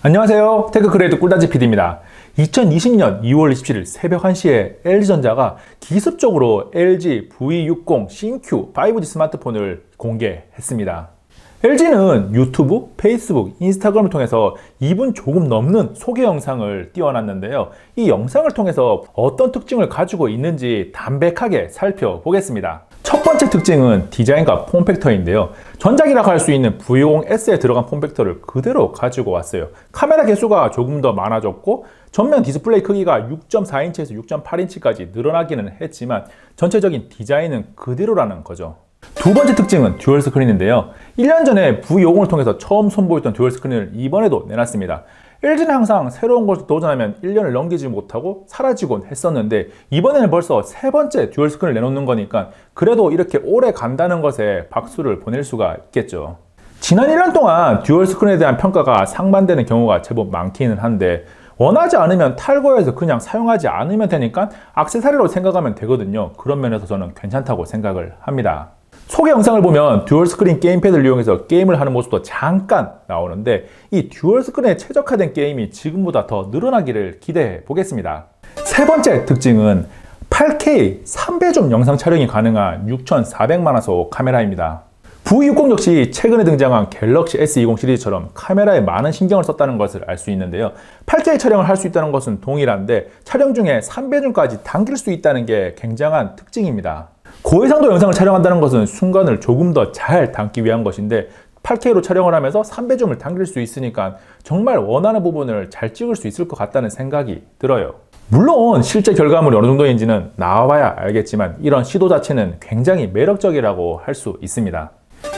안녕하세요. 테크크리에이터 꿀단지 PD입니다. 2020년 2월 27일 새벽 1시에 LG전자가 기습적으로 LG V60 신Q 5G 스마트폰을 공개했습니다. LG는 유튜브, 페이스북, 인스타그램을 통해서 2분 조금 넘는 소개 영상을 띄워놨는데요. 이 영상을 통해서 어떤 특징을 가지고 있는지 담백하게 살펴보겠습니다. 첫 번째 특징은 디자인과 폼팩터인데요. 전작이라고 할 수 있는 V50S에 들어간 폼팩터를 그대로 가지고 왔어요. 카메라 개수가 조금 더 많아졌고 전면 디스플레이 크기가 6.4인치에서 6.8인치까지 늘어나기는 했지만 전체적인 디자인은 그대로라는 거죠. 두 번째 특징은 듀얼 스크린인데요. 1년 전에 V50을 통해서 처음 선보였던 듀얼 스크린을 이번에도 내놨습니다. LG는 항상 새로운 것을 도전하면 1년을 넘기지 못하고 사라지곤 했었는데 이번에는 벌써 세 번째 듀얼 스크린을 내놓는 거니까 그래도 이렇게 오래 간다는 것에 박수를 보낼 수가 있겠죠. 지난 1년 동안 듀얼 스크린에 대한 평가가 상반되는 경우가 제법 많기는 한데 원하지 않으면 탈거해서 그냥 사용하지 않으면 되니까 액세서리로 생각하면 되거든요. 그런 면에서 저는 괜찮다고 생각을 합니다. 소개 영상을 보면 듀얼 스크린 게임패드를 이용해서 게임을 하는 모습도 잠깐 나오는데 이 듀얼 스크린에 최적화된 게임이 지금보다 더 늘어나기를 기대해 보겠습니다. 세 번째 특징은 8K 3배줌 영상 촬영이 가능한 6400만화소 카메라입니다. V60 역시 최근에 등장한 갤럭시 S20 시리즈처럼 카메라에 많은 신경을 썼다는 것을 알 수 있는데요. 8K 촬영을 할 수 있다는 것은 동일한데 촬영 중에 3배줌까지 당길 수 있다는 게 굉장한 특징입니다. 고해상도 영상을 촬영한다는 것은 순간을 조금 더 잘 담기 위한 것인데 8K로 촬영을 하면서 3배줌을 당길 수 있으니까 정말 원하는 부분을 잘 찍을 수 있을 것 같다는 생각이 들어요. 물론 실제 결과물이 어느 정도인지는 나와봐야 알겠지만 이런 시도 자체는 굉장히 매력적이라고 할 수 있습니다.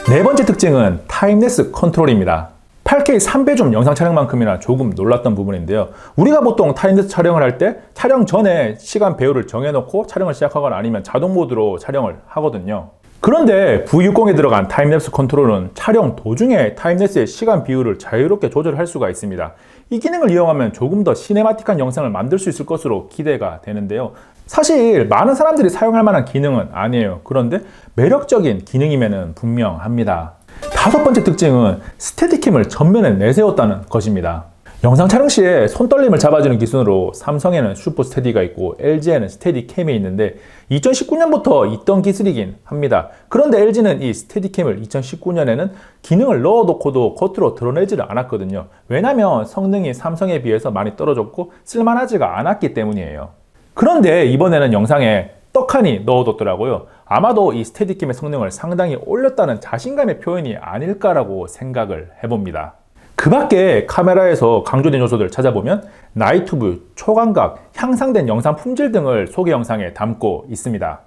네 번째 특징은 타임랩스 컨트롤입니다. 8K 3배줌 영상 촬영만큼이나 조금 놀랐던 부분인데요. 우리가 보통 타임랩스 촬영을 할 때 촬영 전에 시간 배우를 정해놓고 촬영을 시작하거나 아니면 자동 모드로 촬영을 하거든요. 그런데 V60에 들어간 타임랩스 컨트롤은 촬영 도중에 타임랩스의 시간 비율을 자유롭게 조절할 수가 있습니다. 이 기능을 이용하면 조금 더 시네마틱한 영상을 만들 수 있을 것으로 기대가 되는데요. 사실 많은 사람들이 사용할 만한 기능은 아니에요. 그런데 매력적인 기능임에는 분명합니다. 다섯 번째 특징은 스테디캠을 전면에 내세웠다는 것입니다. 영상 촬영 시에 손떨림을 잡아주는 기준으로 삼성에는 슈퍼 스테디가 있고 LG에는 스테디캠이 있는데 2019년부터 있던 기술이긴 합니다. 그런데 LG는 이 스테디캠을 2019년에는 기능을 넣어놓고도 겉으로 드러내지를 않았거든요. 왜냐하면 성능이 삼성에 비해서 많이 떨어졌고 쓸만하지가 않았기 때문이에요. 그런데 이번에는 영상에 떡하니 넣어뒀더라고요. 아마도 이 스테디캠의 성능을 상당히 올렸다는 자신감의 표현이 아닐까라고 생각을 해봅니다. 그 밖에 카메라에서 강조된 요소들을 찾아보면 나이트뷰, 초광각, 향상된 영상 품질 등을 소개 영상에 담고 있습니다.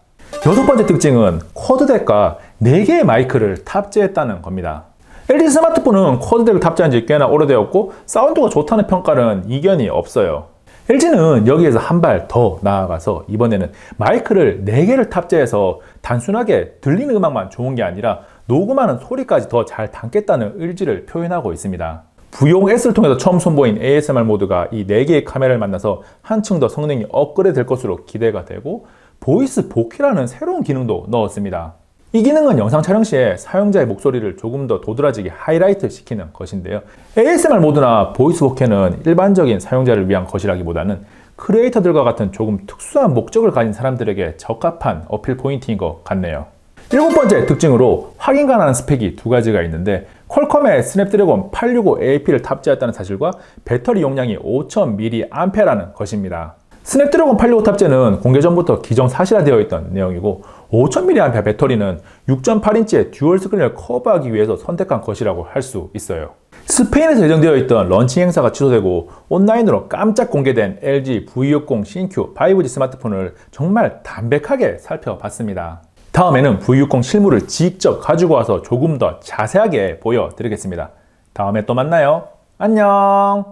여섯 번째 특징은 쿼드덱과 4개의 마이크를 탑재했다는 겁니다. LG 스마트폰은 쿼드덱을 탑재한 지 꽤나 오래되었고 사운드가 좋다는 평가는 이견이 없어요. LG는 여기에서 한 발 더 나아가서 이번에는 마이크를 4개를 탑재해서 단순하게 들리는 음악만 좋은 게 아니라 녹음하는 소리까지 더 잘 담겠다는 의지를 표현하고 있습니다. V50S를 통해서 처음 선보인 ASMR 모드가 이 4개의 카메라를 만나서 한층 더 성능이 업그레이드 될 것으로 기대가 되고 보이스 보키라는 새로운 기능도 넣었습니다. 이 기능은 영상 촬영 시에 사용자의 목소리를 조금 더 도드라지게 하이라이트 시키는 것인데요. ASMR 모드나 보이스 보케는 일반적인 사용자를 위한 것이라기보다는 크리에이터들과 같은 조금 특수한 목적을 가진 사람들에게 적합한 어필 포인트인 것 같네요. 일곱 번째 특징으로 확인 가능한 스펙이 두 가지가 있는데 퀄컴의 스냅드래곤 865AP를 탑재했다는 사실과 배터리 용량이 5000mAh라는 것입니다. 스냅드래곤 865 탑재는 공개 전부터 기정사실화되어 있던 내용이고 5000mAh 배터리는 6.8인치의 듀얼 스크린을 커버하기 위해서 선택한 것이라고 할 수 있어요. 스페인에서 예정되어 있던 런칭 행사가 취소되고 온라인으로 깜짝 공개된 LG V60 신Q 5G 스마트폰을 정말 담백하게 살펴봤습니다. 다음에는 V60 실물을 직접 가지고 와서 조금 더 자세하게 보여드리겠습니다. 다음에 또 만나요. 안녕.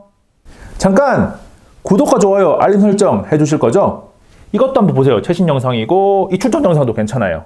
잠깐! 구독과 좋아요, 알림 설정 해주실 거죠? 이것도 한번 보세요. 최신 영상이고 이 출전 영상도 괜찮아요.